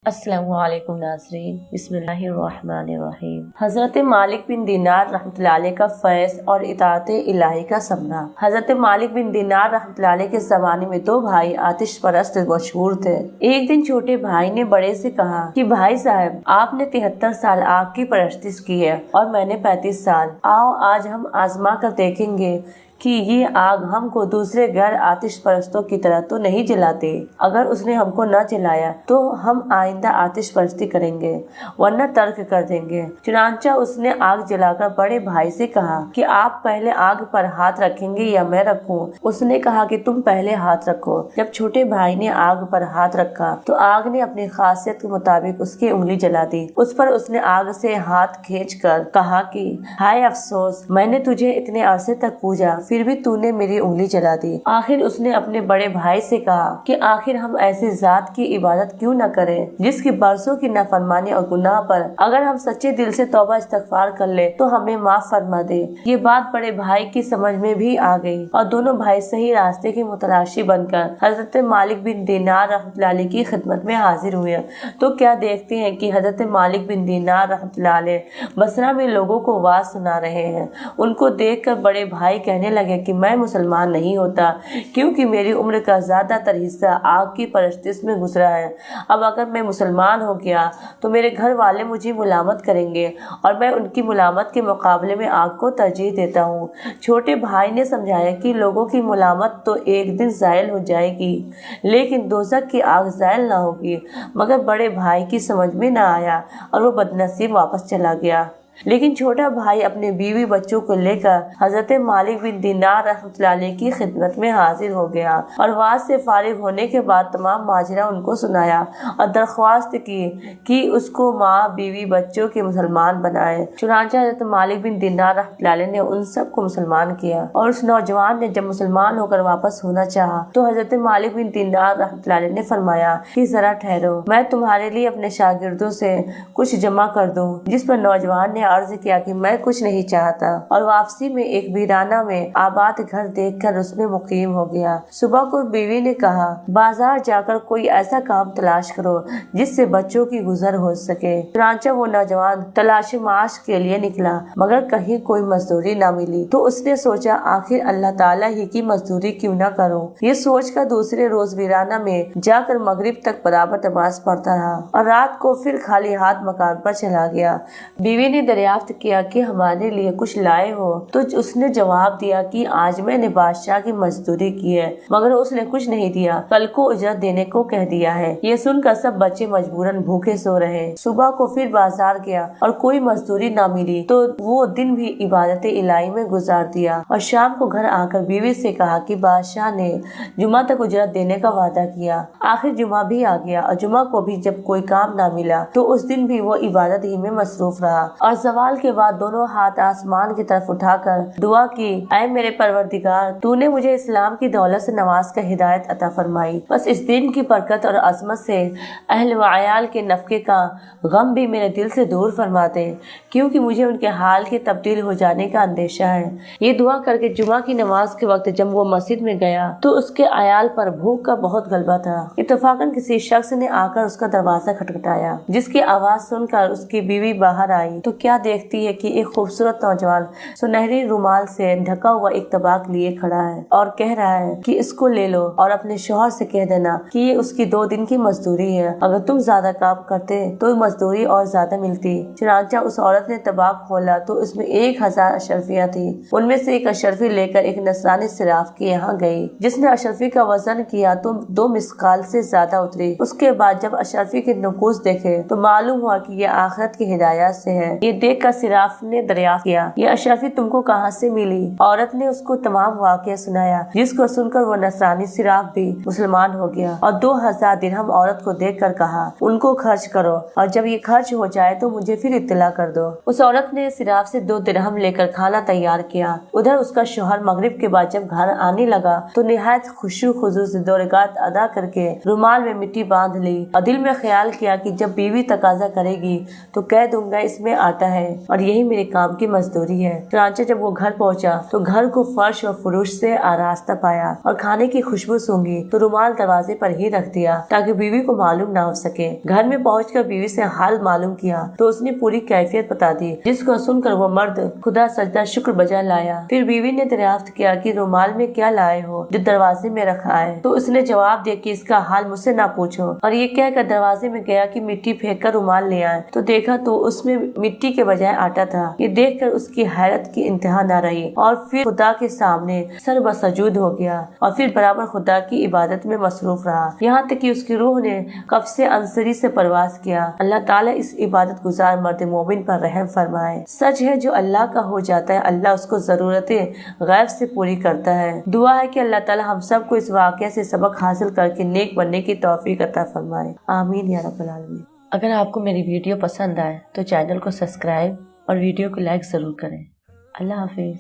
अस्सलामु अलैकुम नाज़रीन, बिस्मिल्लाहिर्रहमानिर्रहीम। हज़रत मालिक बिन दीनार रहमतुल्लाह अलैह का फैज़ और इताअत इलाही का सबना। हज़रत मालिक बिन दीनार रहमतुल्लाह अलैह के ज़माने में दो भाई आतिश परस्त मशहूर थे। एक दिन छोटे भाई ने बड़े से कहा कि भाई साहब, आपने 73 साल आग की परस्तिश की है और मैंने 35 साल। आओ आज हम आजमा कर देखेंगे कि ये आग हमको दूसरे गैर आतिश परस्तों की तरह तो नहीं जलाते। अगर उसने हमको न जलाया तो हम आइंदा आतिश परस्ती करेंगे, वरना तर्क कर देंगे। चुनांचा उसने आग जलाकर बड़े भाई से कहा कि आप पहले आग पर हाथ रखेंगे या मैं रखूं? उसने कहा कि तुम पहले हाथ रखो। जब छोटे भाई ने आग पर हाथ रखा तो आग ने अपनी खासियत के मुताबिक उसकी उंगली जला दी। उस पर उसने आग से हाथ खींचकर कहा कि हाय अफसोस, मैंने तुझे इतने अरसे तक पूजा, फिर भी तूने मेरी उंगली जला दी। आखिर उसने अपने बड़े भाई से कहा कि आखिर हम ऐसी जात की इबादत क्यों न करें जिसकी बरसों की नाफरमानी और गुनाह पर अगर हम सच्चे दिल से तौबा इस्तगफार कर ले तो हमें माफ फरमा दे। ये बात बड़े भाई की समझ में भी आ गई और दोनों भाई सही रास्ते की मुतलाशी बनकर हजरत मालिक बिन दीनार रहमतुल्लाह अलैह की खिदमत में हाजिर हुए। तो क्या देखते हैं कि हजरत मालिक बिन दीनार रहमतुल्लाह अलैह बसरा में लोगों को वाज सुना रहे हैं। उनको देखकर बड़े भाई कहने लगे कि मैं मुसलमान नहीं होता क्योंकि मेरी उम्र का ज्यादातर हिस्सा आग की परस्तिश में गुजरा है। अब अगर मैं मुसलमान हो गया तो मेरे घर वाले मुझे मुलामत करेंगे और मैं उनकी मुलामत के मुकाबले में आग को तरजीह देता हूँ। छोटे भाई ने समझाया कि लोगों की मुलामत तो एक दिन ज़ायल हो जाएगी लेकिन दोज़ख की आग ज़ायल ना होगी। मगर बड़े भाई की समझ में ना आया और वो बदनसीब वापस चला गया। लेकिन छोटा भाई अपने बीवी बच्चों को लेकर हजरत मालिक बिन दीनार रहमतुल्लाह अलैह की खिदमत में हाजिर हो गया और वाज से फारिग होने के बाद तमाम माजरा उनको सुनाया और दरख्वास्त की कि उसको माँ बीवी बच्चों के मुसलमान बनाए। चुनांचे हजरत मालिक बिन दीनार रहमतुल्लाह अलैह ने उन सबको मुसलमान किया और उस नौजवान ने जब मुसलमान होकर वापस होना चाहा तो हजरत मालिक बिन दीनार रहमतुल्लाह अलैह ने फरमाया कि जरा ठहरो, मैं तुम्हारे लिए अपने शागिर्दों से कुछ जमा कर दूं। जिस पर नौजवान ने अर्ज किया कि मैं कुछ नहीं चाहता और वापसी में एक वीराना में आबाद घर देखकर उसमें मुकीम हो गया। सुबह को बीवी ने कहा बाजार जाकर कोई ऐसा काम तलाश करो जिससे बच्चों की गुजर हो सके। चुनांचे वो नौजवान तलाश माश के लिए निकला मगर कहीं कोई मजदूरी न मिली तो उसने सोचा आखिर अल्लाह ताला ही की मजदूरी क्यों न करूं। ये सोचकर दूसरे रोज वीराना में जाकर मगरिब तक बराबर नमाज पढ़ता रहा और रात को फिर खाली हाथ मकान पर चला गया। बीवी ने दरियाफ्त किया कि हमारे लिए कुछ लाए हो तो उसने जवाब दिया कि आज मैंने बादशाह की मजदूरी की है मगर उसने कुछ नहीं दिया, कल को उजरत देने को कह दिया है। ये सुनकर सब बच्चे मजबूरन भूखे सो रहे। सुबह को फिर बाजार गया और कोई मजदूरी ना मिली तो वो दिन भी इबादत इलाही में गुजार दिया और शाम को घर आकर बीवी से कहा कि बादशाह ने जुमा तक उजरत देने का वादा किया। आखिर जुमा भी आ गया और जुमा को भी जब कोई काम ना मिला तो उस दिन भी वो इबादत ही में मसरूफ रहा और सवाल के बाद दोनों हाथ आसमान की तरफ उठाकर दुआ की, ऐ मेरे परवरदिगार, तूने मुझे इस्लाम की दौलत से नवाज कर हिदायत अता फरमाई। बस इस दिन की बरकत और अजमत से अहल व अयाल के नफके का गम भी मेरे दिल से दूर फरमा दे क्योंकि मुझे उनके हाल के तब्दील हो जाने का अंदेशा है। ये दुआ करके जुमा की नमाज के वक्त जब वो मस्जिद में गया तो उसके अयाल पर भूख का बहुत गलबा था। इत्तफाकन किसी शख्स ने आकर उसका दरवाजा खटखटाया जिसकी आवाज सुनकर उसकी बीवी बाहर आई तो क्या देखती है कि एक खूबसूरत नौजवान सुनहरी रुमाल से ढका हुआ एक तबाक लिए खड़ा है और कह रहा है कि इसको ले लो और अपने शौहर से कह देना कि ये उसकी 2 दिन की मजदूरी है, अगर तुम ज्यादा काम करते तो मजदूरी और ज्यादा मिलती। चुनांचे उस औरत ने तबाक खोला तो उसमें 1000 अशरफियाँ थी। उनमें से एक अशरफी लेकर एक नसरानी सिराफ के यहाँ गई जिसने अशरफी का वजन किया तो 2 मिसकाल से ज्यादा उतरी। उसके बाद जब अशरफी के नकूस देखे तो मालूम हुआ कि ये आखिरत की हिदायत से है। ये देख कर सिराफ ने दरियाफ्त किया, ये अशरफी तुमको कहाँ से मिली? औरत ने उसको तमाम वाक़या सुनाया जिसको सुनकर वो नसरानी सिराफ भी मुसलमान हो गया और 2000 दिरहम औरत को देकर कहा उनको खर्च करो और जब ये खर्च हो जाए तो मुझे फिर इत्तला कर दो। उस औरत ने सिराफ से 2 दिरहम लेकर खाना तैयार किया। उधर उसका शौहर मगरिब के बाद जब घर आने लगा तो निहायत खुशू खुजू से 2 रकात अदा करके रुमाल में मिट्टी बांध ली और दिल में ख्याल किया कि जब बीवी तकाजा करेगी तो कह दूंगा इसमें आटा आता है और यही मेरे काम की मजदूरी है। चुनांचे जब वो घर पहुंचा तो घर को फर्श और फुरूश से आरास्ता पाया और खाने की खुशबू सूंघी तो रुमाल दरवाजे पर ही रख दिया ताकि बीवी को मालूम ना हो सके। घर में पहुंचकर बीवी से हाल मालूम किया तो उसने पूरी कैफियत बता दी, जिसको सुनकर वो मर्द खुदा सजदा शुक्र बजा लाया। फिर बीवी ने दरियाफ्त किया कि रुमाल में क्या लाए हो जो दरवाजे में रखा है। तो उसने जवाब दिया कि इसका हाल मुझसे ना पूछो, और ये कहकर दरवाजे में गया कि मिट्टी फेंक कर रुमाल ले आए। तो देखा तो उसमें मिट्टी के बजाय आटा था। ये देखकर उसकी हैरत की इंतहा न रही और फिर खुदा के सामने सर बसजूद हो गया और फिर बराबर खुदा की इबादत में मसरूफ रहा, यहाँ तक कि उसकी रूह ने कब्र से अंसरी से परवास किया। अल्लाह ताला इस इबादत गुजार मर्द मोमिन पर रहम फरमाए। सच है जो अल्लाह का हो जाता है अल्लाह उसको जरूरतें गैब से पूरी करता है। दुआ है कि अल्लाह ताला हम सबको इस वाक़या से सबक हासिल करके नेक बनने की तौफीक अता फरमाए। आमीन या रब्बल आलमीन। अगर आपको मेरी वीडियो पसंद आए तो चैनल को सब्सक्राइब और वीडियो को लाइक जरूर करें। अल्लाह हाफिज।